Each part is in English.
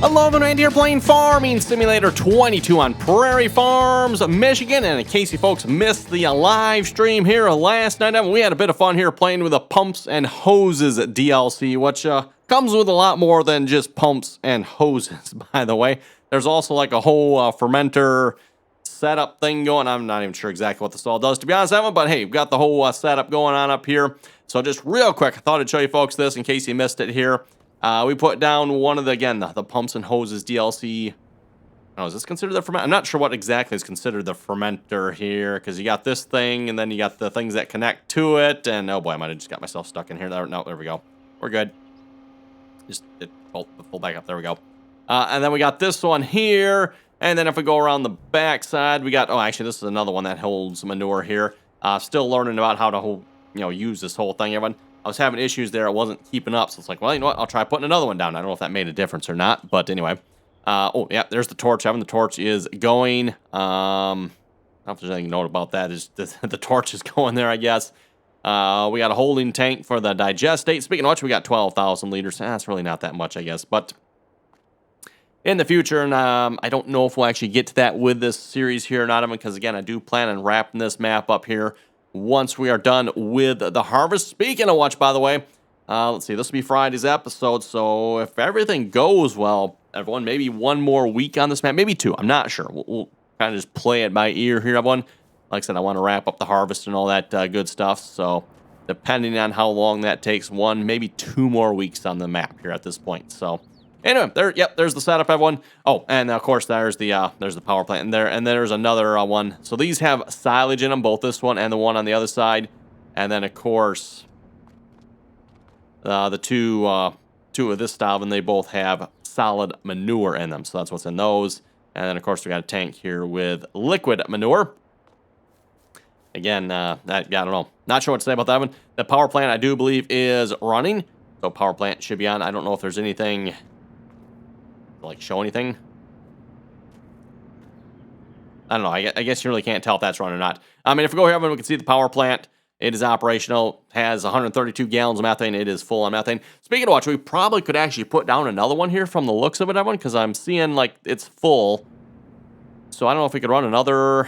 Hello, and here playing Farming Simulator 22 on Prairie Farms, Michigan. And in case you folks missed the live stream here last night, we had a bit of fun here playing with the Pumps and Hoses DLC, which comes with a lot more than just pumps and hoses, by the way. There's also like a whole fermenter setup thing going. I'm not even sure exactly what this all does, to be honest, Evan, but hey, we've got the whole setup going on up here. So just real quick, I thought I'd show you folks this in case you missed it here. We put down one of the, again, the Pumps and Hoses DLC. Oh, is this considered the fermenter? I'm not sure what exactly is considered the fermenter here, because you got this thing, and then you got the things that connect to it, and oh boy, I might have just got myself stuck in here. No, there we go. We're good. Just pull back up. There we go. And then we got this one here, and then if we go around the back side, we got, oh, actually, this is another one that holds manure here. Still learning about how to use this whole thing, everyone. I was having issues there. I wasn't keeping up, so it's like, well, you know what? I'll try putting another one down. I don't know if that made a difference or not, but anyway. Oh, yeah, there's the torch, Evan. The torch is going. I don't know if there's anything to note about that. Is the torch is going there, I guess. We got a holding tank for the digestate. Speaking of which, we got 12,000 liters. That's really not that much, I guess, but in the future, and I don't know if we'll actually get to that with this series here or not, Evan, because, again, I do plan on wrapping this map up here once we are done with the harvest. Speaking of which, by the way, let's see, this will be Friday's episode, so if everything goes well, everyone, maybe one more week on this map, maybe two, I'm not sure. We'll kind of just play it by ear here, everyone. Like I said, I want to wrap up the harvest and all that good stuff, so depending on how long that takes, one, maybe 2 more weeks on the map here at this point, so anyway, there's the setup, everyone. Oh, and of course, there's the power plant in there, and there's another one. So these have silage in them, both this one and the one on the other side. And then, of course, the two of this style, and they both have solid manure in them. So that's what's in those. And then, of course, we got a tank here with liquid manure. Again, I don't know. Not sure what to say about that one. The power plant, I do believe, is running. So power plant should be on. I don't know if there's anything like show anything. I don't know. I guess you really can't tell if that's running or not. I mean, if we go here, we can see the power plant. It is operational. Has 132 gallons of methane. It is full on methane. Speaking of which, we probably could actually put down another one here from the looks of it, everyone, because I'm seeing like it's full. So I don't know if we could run another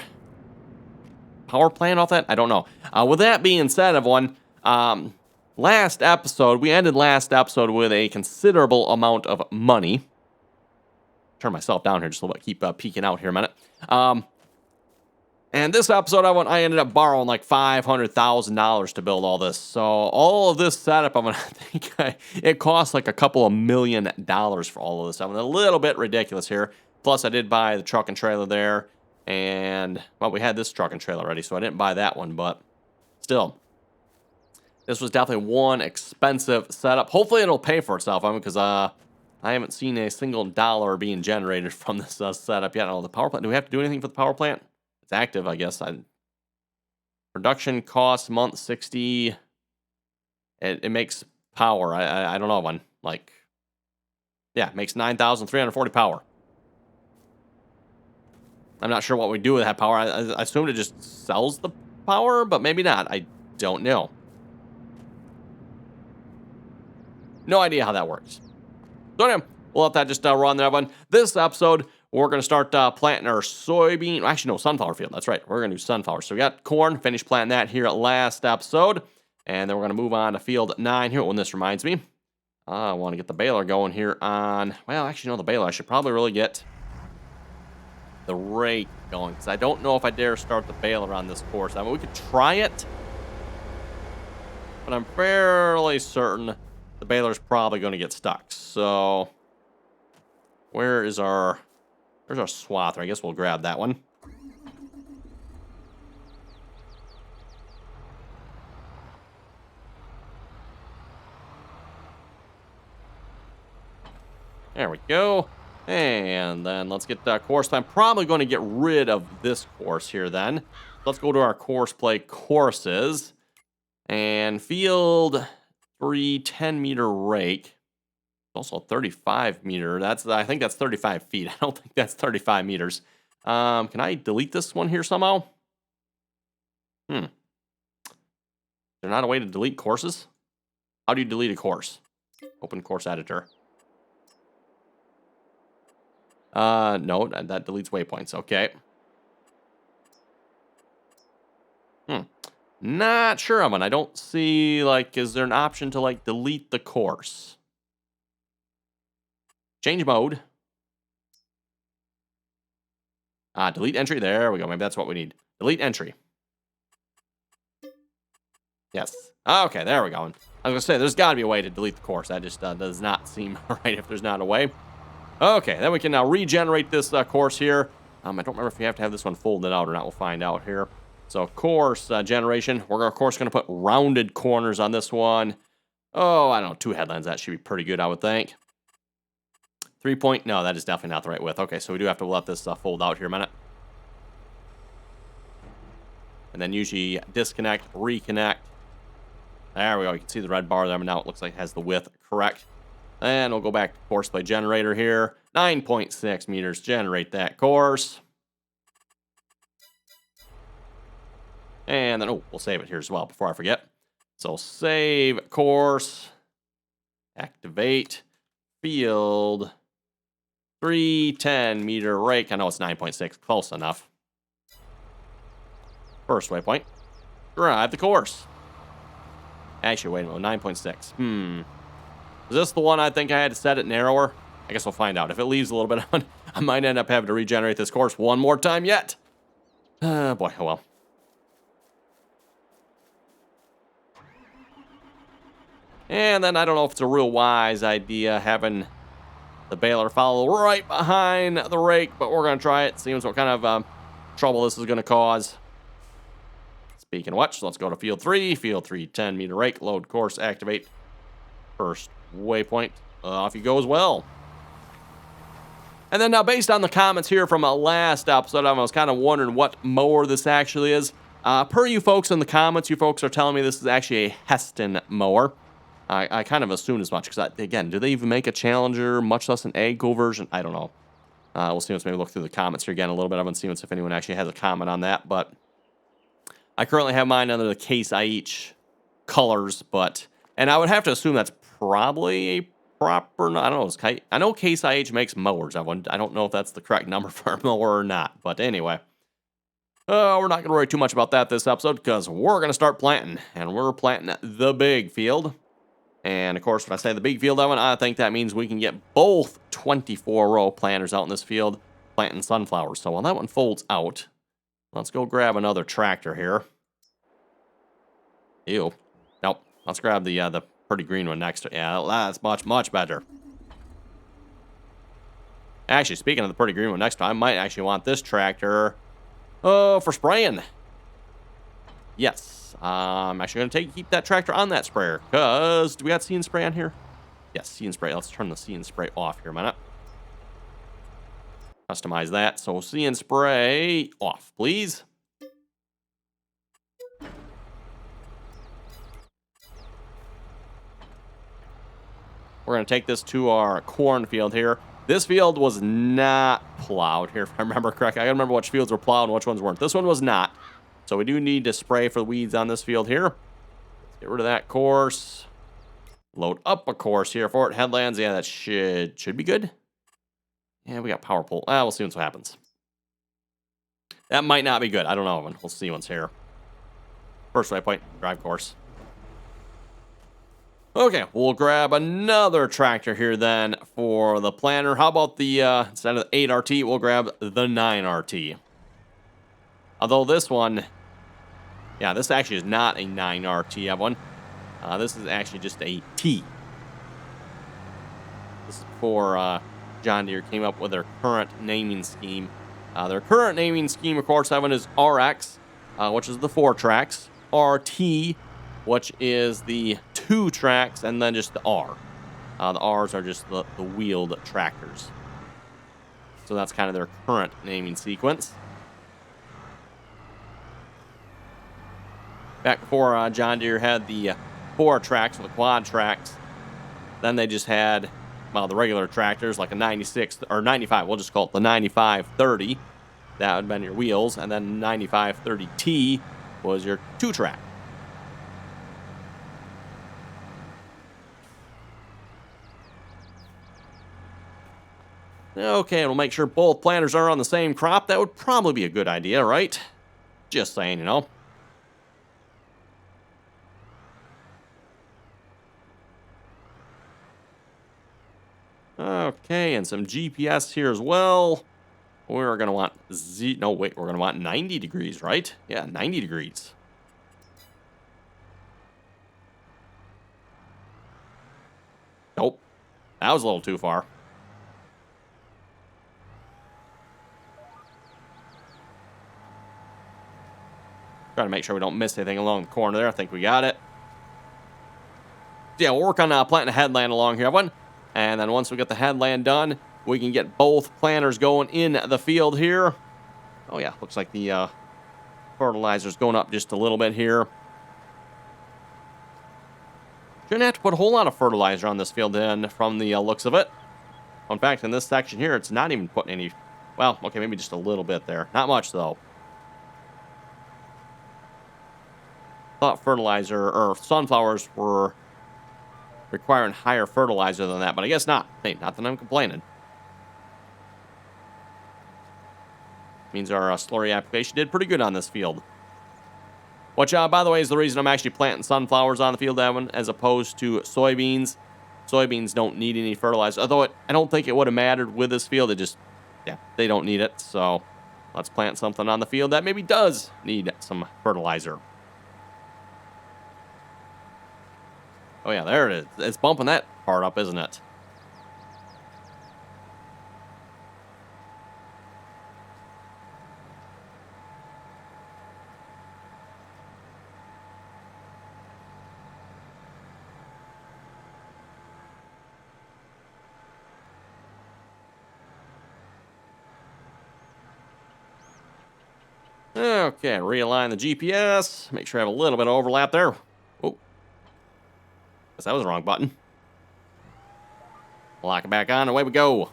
power plant off that. I don't know. With that being said, everyone, last episode, we ended last episode with a considerable amount of money. Turn myself down here just a little bit. Keep peeking out here a minute. And this episode, I ended up borrowing like $500,000 to build all this. So all of this setup, I think it cost like a couple of $1 million for all of this. I'm a little bit ridiculous here. Plus, I did buy the truck and trailer there. And, well, we had this truck and trailer already, so I didn't buy that one. But still, this was definitely one expensive setup. Hopefully, it'll pay for itself. Because I haven't seen a single dollar being generated from this setup yet. Oh, the power plant. Do we have to do anything for the power plant? It's active, I guess. Production cost month 60. It makes power. I don't know one. Like, yeah, it makes 9,340 power. I'm not sure what we do with that power. I assumed it just sells the power, but maybe not. I don't know. No idea how that works. So anyway, we'll let that just run there, everyone. This episode, we're going to start planting our soybean. Actually, no, sunflower field. That's right. We're going to do sunflower. So we got corn. Finished planting that here last episode. And then we're going to move on to field 9 here. When this reminds me, I want to get the baler going here on... Well, actually, no, the baler. I should probably really get the rake going. Because I don't know if I dare start the baler on this course. I mean, we could try it. But I'm fairly certain the baler's probably going to get stuck. So, where's our swather? I guess we'll grab that one. There we go. And then let's get the course. I'm probably going to get rid of this course here then. Let's go to our course play courses. And field 3 10-meter rake. Also 35 meter. I think that's 35 feet. I don't think that's 35 meters. Can I delete this one here somehow? Is there not a way to delete courses? How do you delete a course? Open course editor. No, that deletes waypoints. Okay. Not sure of it. I don't see, like, is there an option to, like, delete the course? Change mode. Delete entry. There we go. Maybe that's what we need. Delete entry. Yes. Okay, there we go. I was going to say, there's got to be a way to delete the course. That just does not seem right if there's not a way. Okay, then we can now regenerate this course here. I don't remember if you have to have this one folded out or not. We'll find out here. So course generation. We're of course going to put rounded corners on this one. Oh, I don't know, 2 headlands. That should be pretty good, I would think. 3 point. No, that is definitely not the right width. Okay, so we do have to let this fold out here a minute. And then usually disconnect, reconnect. There we go. You can see the red bar there, but now it looks like it has the width correct. And we'll go back to course play generator here. 9.6 meters. Generate that course. And then, we'll save it here as well before I forget. So save course. Activate. Field. 310 meter rake. I know it's 9.6. Close enough. First waypoint. Drive the course. Actually, wait a minute. 9.6. Is this the one I think I had to set it narrower? I guess we'll find out. If it leaves a little bit on, I might end up having to regenerate this course one more time yet. Boy, oh well. And then I don't know if it's a real wise idea having the baler follow right behind the rake, but we're going to try it. Seems what kind of trouble this is going to cause. Speaking of which, let's go to field 3. Field 3, 10 meter rake. Load course, activate. First waypoint. Off you go as well. And then now, based on the comments here from a last episode, I was kind of wondering what mower this actually is. Per you folks in the comments, you folks are telling me this is actually a Heston mower. I kind of assumed as much, because, again, do they even make a Challenger, much less an AGCO version? I don't know. We'll see. Let's maybe look through the comments here again a little bit. I haven't seen if anyone actually has a comment on that, but I currently have mine under the Case IH colors, and I would have to assume that's probably a proper, I don't know, I know Case IH makes mowers. I don't know if that's the correct number for a mower or not, but anyway. We're not going to worry too much about that this episode, because we're going to start planting, and we're planting the big field. And, of course, when I say the big field, I think that means we can get both 24-row planters out in this field planting sunflowers. So while that one folds out, let's go grab another tractor here. Ew. Nope. Let's grab the pretty green one next to it. Yeah, that's much, much better. Actually, speaking of the pretty green one next to it, I might actually want this tractor for spraying. Yes. I'm actually going to keep that tractor on that sprayer, because do we got See and Spray on here? Yes, See and Spray. Let's turn the See and Spray off here a minute. Customize that. So See and Spray off, please. We're going to take this to our cornfield here. This field was not plowed here, if I remember correctly. I got to remember which fields were plowed and which ones weren't. This one was not. So we do need to spray for the weeds on this field here. Let's get rid of that course. Load up a course here for it. Headlands, yeah, that should be good. Yeah, we got power pole. We'll see what happens. That might not be good. I don't know. We'll see once here. First waypoint, drive course. Okay, we'll grab another tractor here then for the planter. How about the, instead of the 8RT, we'll grab the 9RT. Although this one, yeah, this actually is not a 9RT of one. This is actually just a T. This is before John Deere came up with their current naming scheme. Their current naming scheme, of course, is RX, which is the 4 tracks. RT, which is the 2 tracks, and then just the R. The R's are just the wheeled tractors. So that's kind of their current naming sequence. Back before John Deere had the 4 tracks, or the quad tracks, then they just had, well, the regular tractors, like a 96, or 95, we'll just call it the 9530. That would have been your wheels, and then 9530T was your 2-track. Okay, we'll make sure both planters are on the same crop. That would probably be a good idea, right? Just saying, you know. Okay, and some GPS here as well. We're going to want no, wait, we're going to want 90 degrees, right? Yeah, 90 degrees. Nope. That was a little too far. Trying to make sure we don't miss anything along the corner there. I think we got it. Yeah, we'll work on planting a headland along here, everyone. And then once we get the headland done, we can get both planters going in the field here. Oh yeah, looks like the fertilizer's going up just a little bit here. Shouldn't have to put a whole lot of fertilizer on this field then from the looks of it. In fact, in this section here, it's not even putting any... Well, okay, maybe just a little bit there. Not much, though. Thought fertilizer, or sunflowers were requiring higher fertilizer than that, but I guess not. Hey, not that I'm complaining. Means our slurry application did pretty good on this field. Which, by the way, is the reason I'm actually planting sunflowers on the field, Evan, as opposed to soybeans. Soybeans don't need any fertilizer, although I don't think it would have mattered with this field. It just, yeah, they don't need it. So let's plant something on the field that maybe does need some fertilizer. Oh yeah, there it is. It's bumping that part up, isn't it? Okay, realign the GPS. Make sure I have a little bit of overlap there. Oh, guess that was the wrong button. Lock it back on, away we go.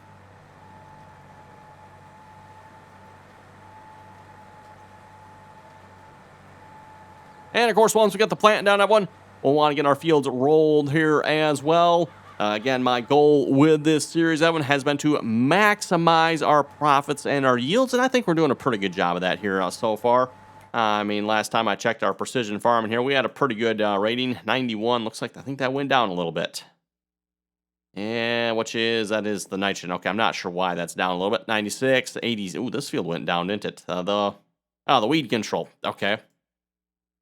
And of course, once we get the plant down, everyone, we'll want to get our fields rolled here as well. Again, my goal with this series, Evan, has been to maximize our profits and our yields, and I think we're doing a pretty good job of that here so far. I mean, last time I checked our precision farming here, we had a pretty good rating, 91. Looks like I think that went down a little bit. And that is the nitrogen. Okay, I'm not sure why that's down a little bit. 96, 80s. Ooh, this field went down, didn't it? The weed control. Okay.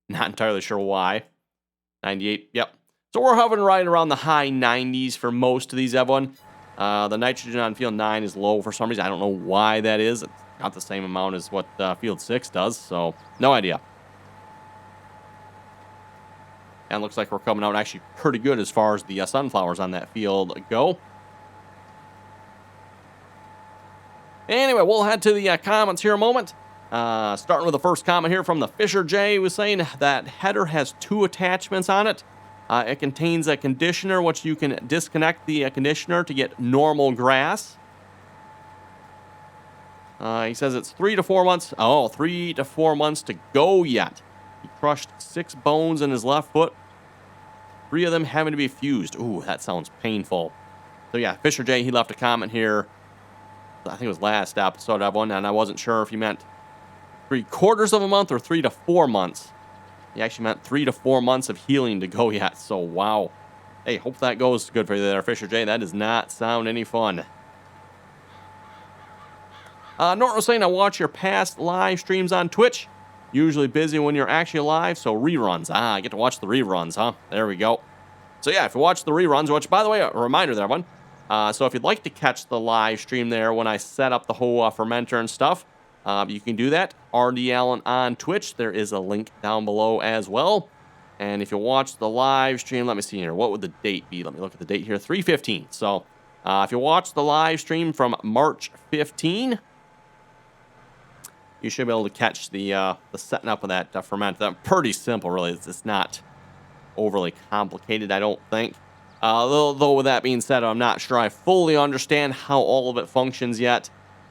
Not entirely sure why. 98, yep. So we're hovering right around the high 90s for most of these, everyone. The nitrogen on field 9 is low for some reason. I don't know why that is. It's not the same amount as what field 6 does, so no idea. And looks like we're coming out actually pretty good as far as the sunflowers on that field go. Anyway, we'll head to the comments here a moment. Starting with the first comment here from the Fisher J, was saying that header has 2 attachments on it. It contains a conditioner, which you can disconnect the conditioner to get normal grass. He says it's 3 to 4 months. Oh, 3 to 4 months to go yet. He crushed 6 bones in his left foot. 3 of them having to be fused. Ooh, that sounds painful. So yeah, Fisher J, he left a comment here. I think it was last episode, that one, and I wasn't sure if he meant 3/4 of a month or 3 to 4 months. He actually meant 3 to 4 months of healing to go yet. So wow. Hey, hope that goes good for you there, Fisher J. That does not sound any fun. Norton was saying, I watch your past live streams on Twitch. Usually busy when you're actually live, so reruns. I get to watch the reruns, huh? There we go. So yeah, if you watch the reruns, which, by the way, a reminder there, everyone. So if you'd like to catch the live stream there when I set up the whole fermenter and stuff, you can do that. RDAllen on Twitch. There is a link down below as well. And if you watch the live stream, let me see here. What would the date be? Let me look at the date here. 3/15. So if you watch the live stream from March 15, you should be able to catch the setting up of that ferment. That's pretty simple, really. It's not overly complicated, I don't think. Though with that being said, I'm not sure I fully understand how all of it functions yet.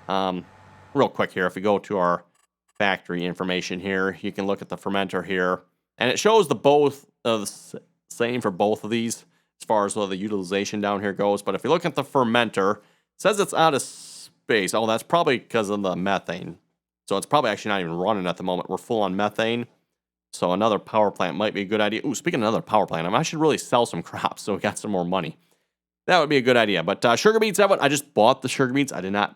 Real quick here, if we go to our factory information here, you can look at the fermenter here, and it shows the same for both of these as far as the utilization down here goes. But if you look at the fermenter, it says it's out of space. Oh, that's probably because of the methane. So it's probably actually not even running at the moment. We're full on methane. So another power plant might be a good idea. Ooh, speaking of another power plant, I should really sell some crops so we got some more money. That would be a good idea. But sugar beets, I just bought the sugar beets. I did not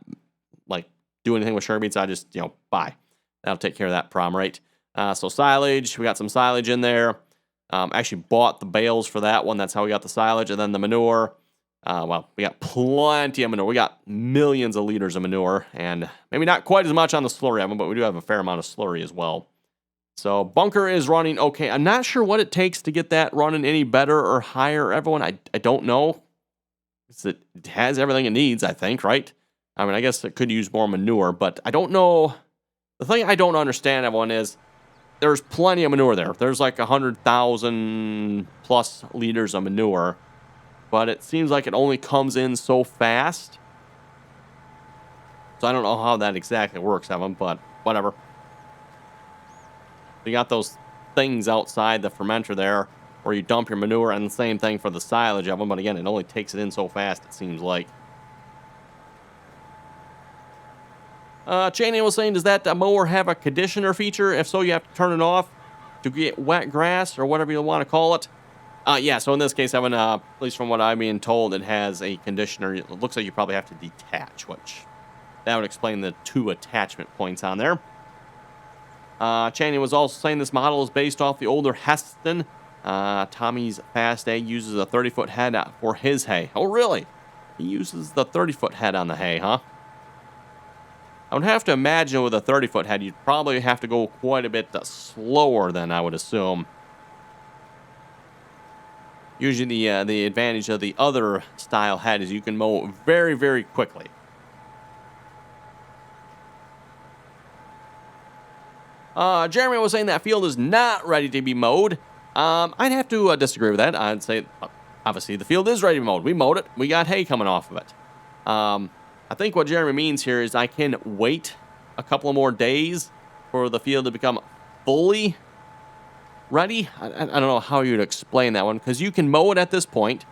like do anything with sugar beets. I just, buy. That'll take care of that problem, right? So silage, we got some silage in there. Actually bought the bales for that one. That's how we got the silage. And then the manure. Well, we got plenty of manure. We got millions of liters of manure. And maybe not quite as much on the slurry of them, but we do have a fair amount of slurry as well. So bunker is running okay. I'm not sure what it takes to get that running any better or higher, everyone. I don't know. It has everything it needs, I think, right? I mean, I guess it could use more manure, but I don't know. The thing I don't understand, everyone, is there's plenty of manure there. There's like 100,000 plus liters of manure, but it seems like it only comes in so fast. So I don't know how that exactly works, Evan, but whatever. You got those things outside the fermenter there where you dump your manure, and the same thing for the silage of them, but again, it only takes it in so fast, it seems like. Cheney was saying, does that mower have a conditioner feature? If so, you have to turn it off to get wet grass or whatever you want to call it. Yeah, so in this case, Evan, at least from what I'm being told, it has a conditioner. It looks like you probably have to detach, which that would explain the 2 attachment points on there. Cheney was also saying this model is based off the older Heston. Tommy's Fast A uses a 30-foot head for his hay. Oh, really? He uses the 30-foot head on the hay, huh? I would have to imagine with a 30-foot head, you'd probably have to go quite a bit slower than I would assume. Usually the advantage of the other style head is you can mow very, very quickly. Jeremy was saying that field is not ready to be mowed. I'd have to disagree with that. I'd say, obviously, the field is ready to be mowed. We mowed it. We got hay coming off of it. I think what Jeremy means here is I can wait a couple of more days for the field to become fully ready. I don't know how you'd explain that one, because you can mow it at this point,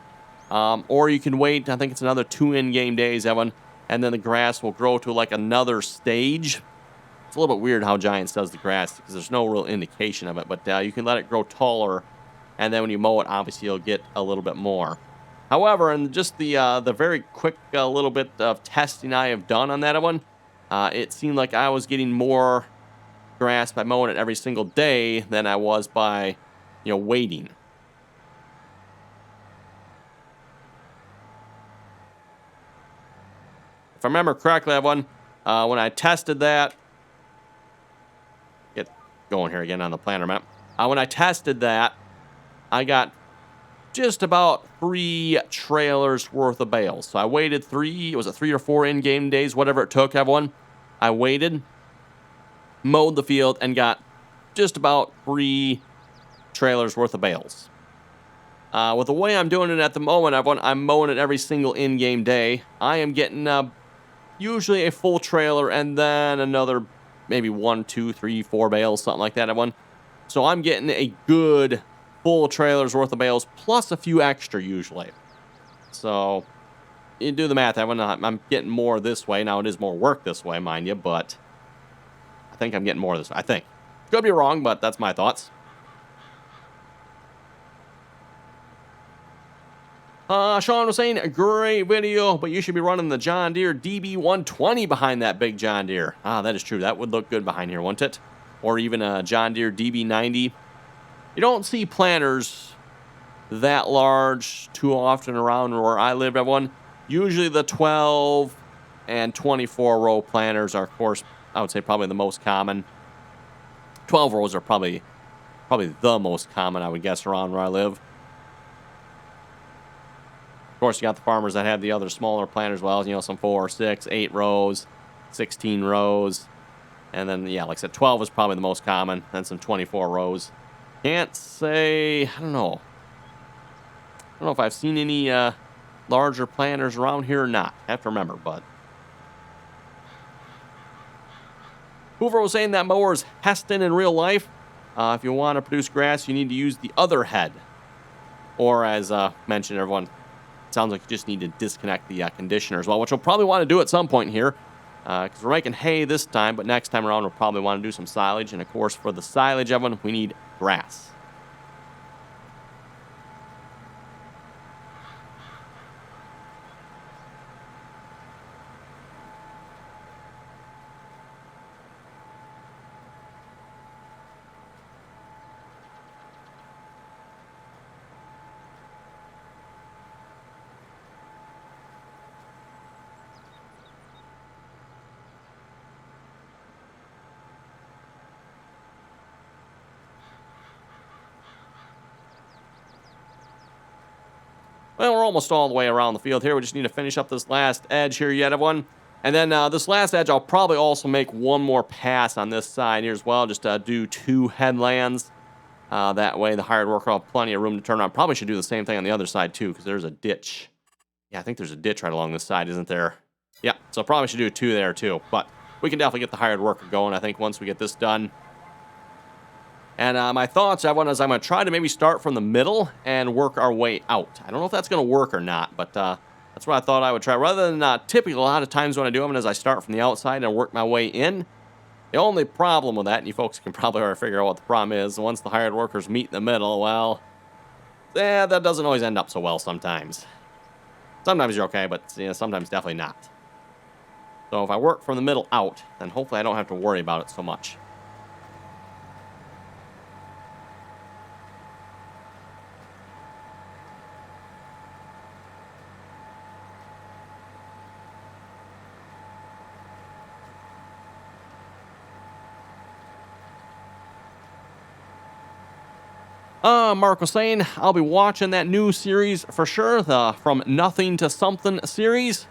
or you can wait, I think it's another 2 in-game days, Evan, and then the grass will grow to like another stage. It's a little bit weird how Giants does the grass, because there's no real indication of it, but you can let it grow taller, and then when you mow it, obviously you'll get a little bit more. However, in just the very quick little bit of testing I have done on that one, it seemed like I was getting more grass by mowing it every single day than I was by, waiting. If I remember correctly, when I tested that, get going here again on the planner map. When I tested that, I got just about 3 trailers worth of bales. So I waited 3 or 4 in-game days, whatever it took, everyone. I waited, mowed the field, and got just about 3 trailers worth of bales. With the way I'm doing it at the moment, everyone, I'm mowing it every single in-game day. I am getting usually a full trailer and then another maybe 1, 2, 3, 4 bales, something like that, everyone. So I'm getting a good full trailer's worth of bales, plus a few extra usually. So you do the math, Evan. I'm getting more this way. Now, it is more work this way, mind you, but I think I'm getting more this way. I think. Could be wrong, but that's my thoughts. Sean was saying, a great video, but you should be running the John Deere DB120 behind that big John Deere. That is true. That would look good behind here, wouldn't it? Or even a John Deere DB90. You don't see planters that large too often around where I live, everyone. Usually the 12 and 24 row planters are, of course, I would say probably the most common. 12 rows are probably the most common, I would guess, around where I live. Of course, you got the farmers that have the other smaller planters as well, some 4, 6, 8 rows, 16 rows. And then, yeah, like I said, 12 is probably the most common, then some 24 rows. Can't say, I don't know if I've seen any larger planters around here or not. I have to remember, but. Hoover was saying that mower is Heston in real life. If you want to produce grass, you need to use the other head. Or as mentioned, everyone, it sounds like you just need to disconnect the conditioner as well, which we'll probably want to do at some point here. Because we're making hay this time, but next time around we'll probably want to do some silage. And of course, for the silage, everyone, we need grass. Well, we're almost all the way around the field here. We just need to finish up this last edge here yet, everyone. And then this last edge, I'll probably also make one more pass on this side here as well. Just do 2 headlands. That way the hired worker will have plenty of room to turn around. Probably should do the same thing on the other side too, because there's a ditch. Yeah, I think there's a ditch right along this side, isn't there? Yeah, so probably should do 2 there too. But we can definitely get the hired worker going, I think, once we get this done. And my thoughts, everyone, is I'm going to try to maybe start from the middle and work our way out. I don't know if that's going to work or not, but that's what I thought I would try. Rather than typically a lot of times when I do them is I start from the outside and work my way in. The only problem with that, and you folks can probably already figure out what the problem is, once the hired workers meet in the middle, well, that doesn't always end up so well sometimes. Sometimes you're okay, but sometimes definitely not. So if I work from the middle out, then hopefully I don't have to worry about it so much. Mark was saying, I'll be watching that new series for sure, the From Nothing to Something series.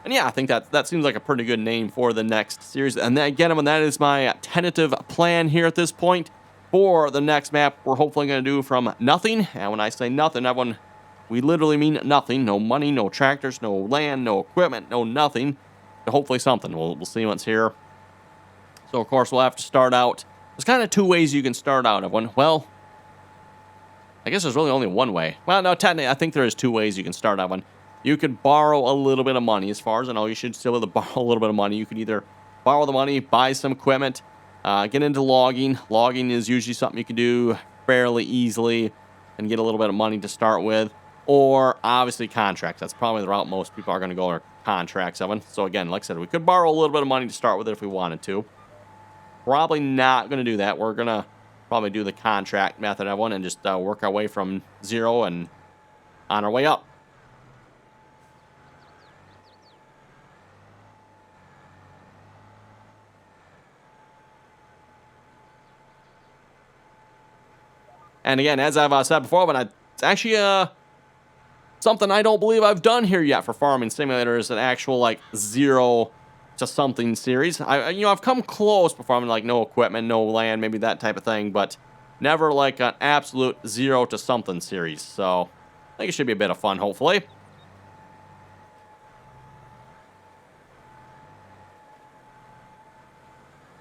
And yeah, I think that seems like a pretty good name for the next series. And then again, that is my tentative plan here at this point for the next map we're hopefully going to do From Nothing. And when I say nothing, everyone, we literally mean nothing. No money, no tractors, no land, no equipment, no nothing. Hopefully something. We'll see what's here. So, of course, we'll have to start out. There's kind of 2 ways you can start out, everyone. Well, I guess there's really only one way. Well, no, technically, I think there is 2 ways you can start out one. You could borrow a little bit of money. As far as I know, you should still be able to borrow a little bit of money. You could either borrow the money, buy some equipment, get into logging. Logging is usually something you can do fairly easily and get a little bit of money to start with. Or, obviously, contracts. That's probably the route most people are going to go, are contracts, Evan. So, again, like I said, we could borrow a little bit of money to start with it if we wanted to. Probably not going to do that. We're going to probably do the contract method, everyone, and just work our way from 0 and on our way up. And again, as I've said before, but it's actually something I don't believe I've done here yet for Farming Simulator is an actual like 0 to something series. I've come close before. I'm like no equipment, no land, maybe that type of thing, but never like an absolute 0 to something series. So I think it should be a bit of fun, hopefully.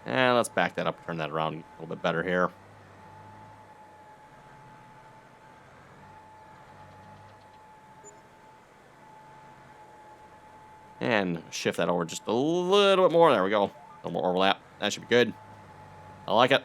And let's back that up, turn that around a little bit better here. And shift that over just a little bit more. There we go. A little more overlap. That should be good. I like it.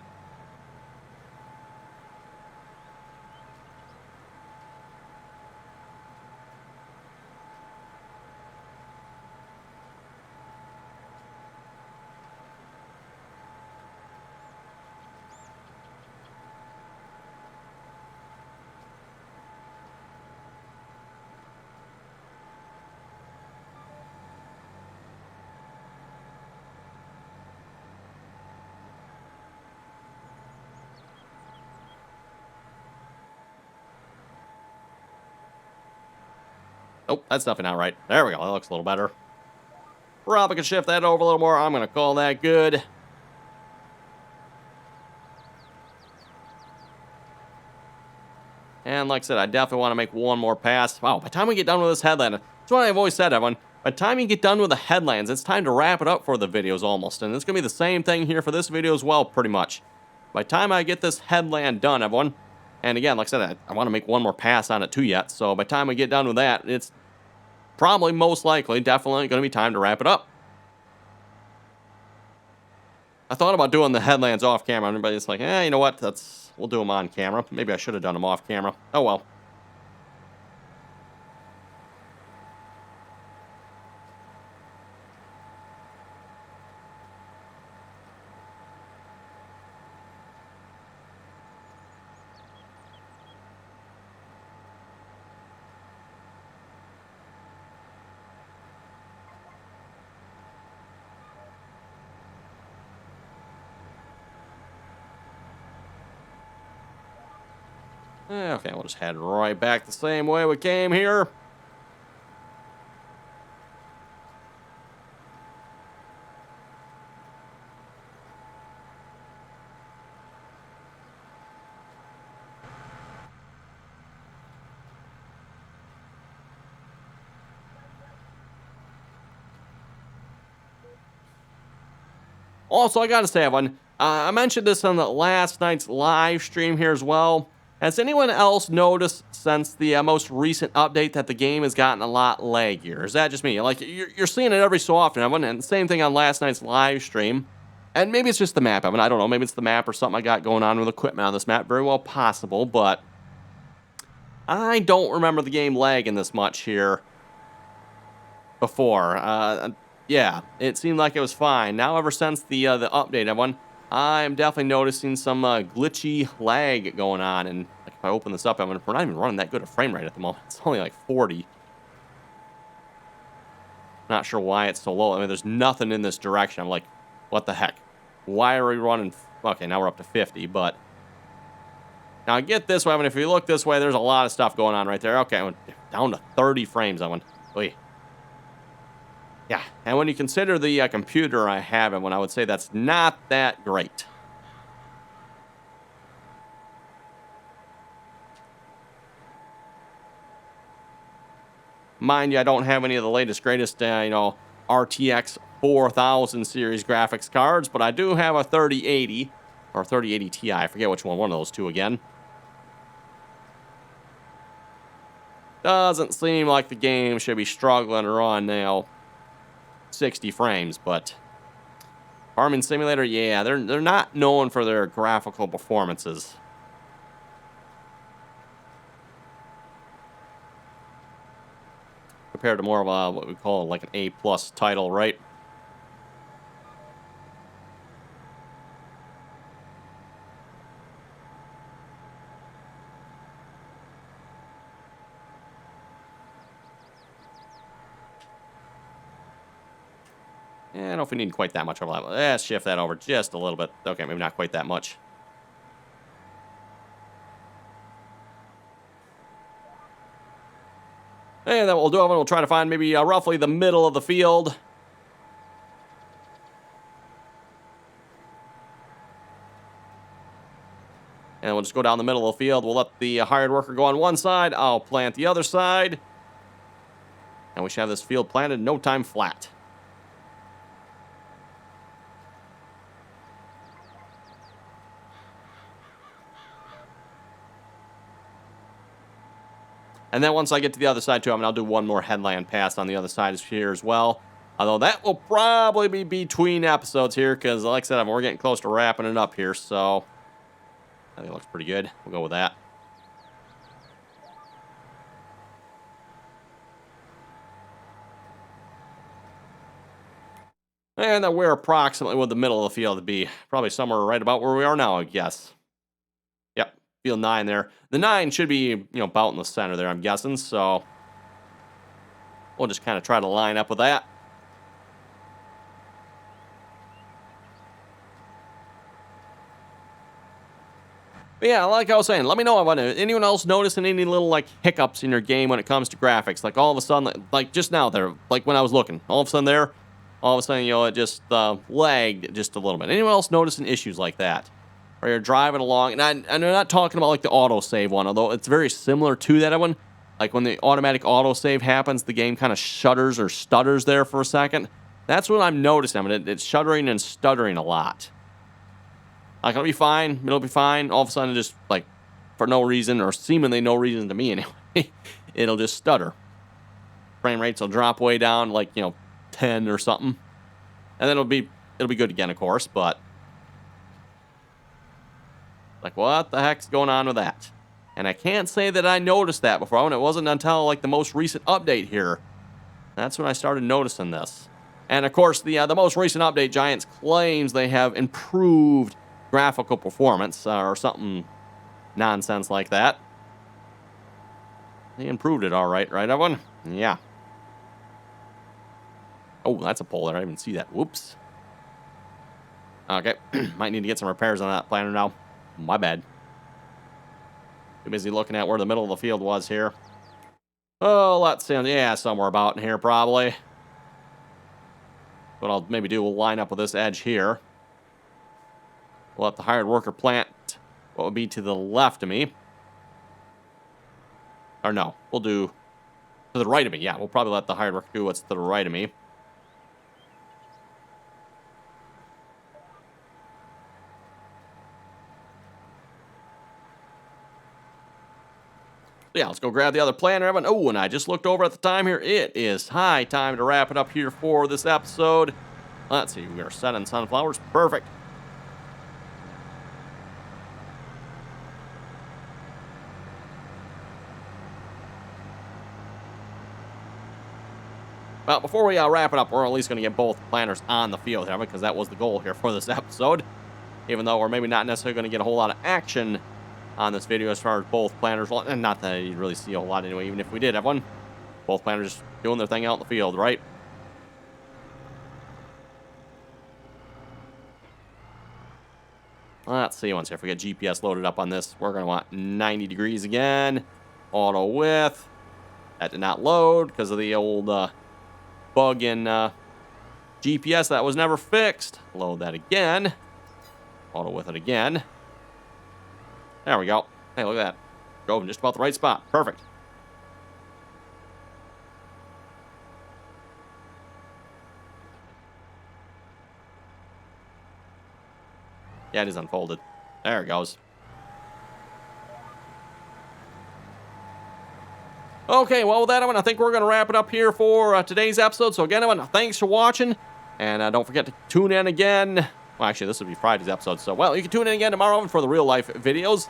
Oh, that's definitely not right. There we go. That looks a little better. Probably can shift that over a little more. I'm going to call that good. And like I said, I definitely want to make one more pass. Wow, by the time we get done with this headland, that's what I've always said, everyone. By the time you get done with the headlands, it's time to wrap it up for the videos almost. And it's going to be the same thing here for this video as well, pretty much. By the time I get this headland done, everyone, and again, like I said, I want to make one more pass on it too yet. So by the time we get done with that, it's probably most likely definitely going to be time to wrap it up. I thought about doing the headlands off camera. Everybody's like, you know what? We'll do them on camera. Maybe I should have done them off camera. Oh, well. Okay, we'll just head right back the same way we came here. Also, I gotta say, Evan, I mentioned this on the last night's live stream here as well. Has anyone else noticed since the most recent update that the game has gotten a lot laggier? Is that just me? Like, you're seeing it every so often, Evan, and same thing on last night's live stream. And maybe it's just the map, Evan. I don't know. Maybe it's the map or something I got going on with equipment on this map. Very well possible, but I don't remember the game lagging this much here before. Yeah, it seemed like it was fine. Now, ever since the update, Evan, I'm definitely noticing some glitchy lag going on. And like, if I open this up, we're not even running that good a frame rate at the moment. It's only like 40. Not sure why it's so low. I mean, there's nothing in this direction. I'm like, what the heck? Why are we running? Okay, now we're up to 50, but now I get this way. I mean, if you look this way, there's a lot of stuff going on right there. Okay, I went down to 30 frames. I went, wait. Yeah, and when you consider the computer I have, and when I would say that's not that great. Mind you, I don't have any of the latest, greatest, RTX 4000 series graphics cards, but I do have a 3080 or 3080 Ti. I forget which one of those two again. Doesn't seem like the game should be struggling to run now 60 frames, but Farming Simulator, yeah, they're not known for their graphical performances. Compared to more of a, what we call like an A+ title, right? I don't know if we need quite that much overlap. Let's shift that over just a little bit. Okay, maybe not quite that much. And then what we'll do, we'll try to find maybe roughly the middle of the field. And we'll just go down the middle of the field. We'll let the hired worker go on one side. I'll plant the other side. And we should have this field planted in no time flat. And then once I get to the other side, too, I'll do one more headland pass on the other side here as well. Although that will probably be between episodes here, because like I said, we're getting close to wrapping it up here, so I think it looks pretty good. We'll go with that. And then we're approximately what the middle of the field to be. Probably somewhere right about where we are now, I guess. Yep, field 9 there. The 9 should be, about in the center there, I'm guessing. So we'll just kind of try to line up with that. But yeah, like I was saying, let me know about it. Anyone else noticing any little like hiccups in your game when it comes to graphics? Like all of a sudden, like just now there, like when I was looking, all of a sudden it just lagged just a little bit. Anyone else noticing issues like that? Or you're driving along, and I'm not talking about like the autosave one, although it's very similar to that one. Like when the automatic autosave happens, the game kind of shudders or stutters there for a second. That's what I'm noticing. I mean, it's shuddering and stuttering a lot. Like, it'll be fine. It'll be fine. All of a sudden, it just, like, for no reason, or seemingly no reason to me anyway, it'll just stutter. Frame rates will drop way down, like, 10 or something. And then it'll be good again, of course, but Like, what the heck's going on with that? And I can't say that I noticed that before, and it wasn't until, like, the most recent update here. That's when I started noticing this. And, of course, the most recent update, Giants claims they have improved graphical performance, or something nonsense like that. They improved it all right, right, everyone? Yeah. Oh, that's a pole there. I didn't even see that. Whoops. Okay. Might need to get some repairs on that planter now. My bad. Too busy looking at where the middle of the field was here. Oh, let's see. Yeah, somewhere about in here, probably. What I'll maybe do, we'll line up with this edge here. We'll let the hired worker plant what would be to the left of me. Or no, we'll do to the right of me. Yeah, we'll probably let the hired worker do what's to the right of me. Yeah, let's go grab the other planter, everyone. Oh, and I just looked over at the time here. It is high time to wrap it up here for this episode. Let's see, we are setting sunflowers. Perfect. Well, before we wrap it up, we're at least going to get both planters on the field here, because that was the goal here for this episode. Even though we're maybe not necessarily going to get a whole lot of action on this video as far as both planters. Well, and not that you'd really see a whole lot anyway, even if we did have one. Both planters doing their thing out in the field, right? Let's see once here. If we get GPS loaded up on this, we're going to want 90 degrees again. Auto width. That did not load because of the old bug in GPS that was never fixed. Load that again. Auto width it again. There we go. Hey, look at that. Drove in just about the right spot. Perfect. Yeah, it is unfolded. There it goes. Okay, well, with that, I think we're going to wrap it up here for today's episode. So, again, thanks for watching. And don't forget to tune in again. Well, actually, this will be Friday's episode. So, well, you can tune in again tomorrow for the real-life videos.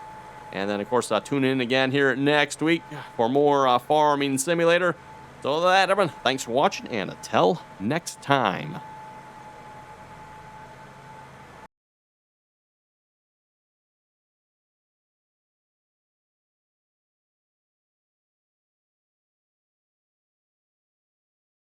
And then, of course, tune in again here next week for more Farming Simulator. So, with that, everyone, thanks for watching. And until next time.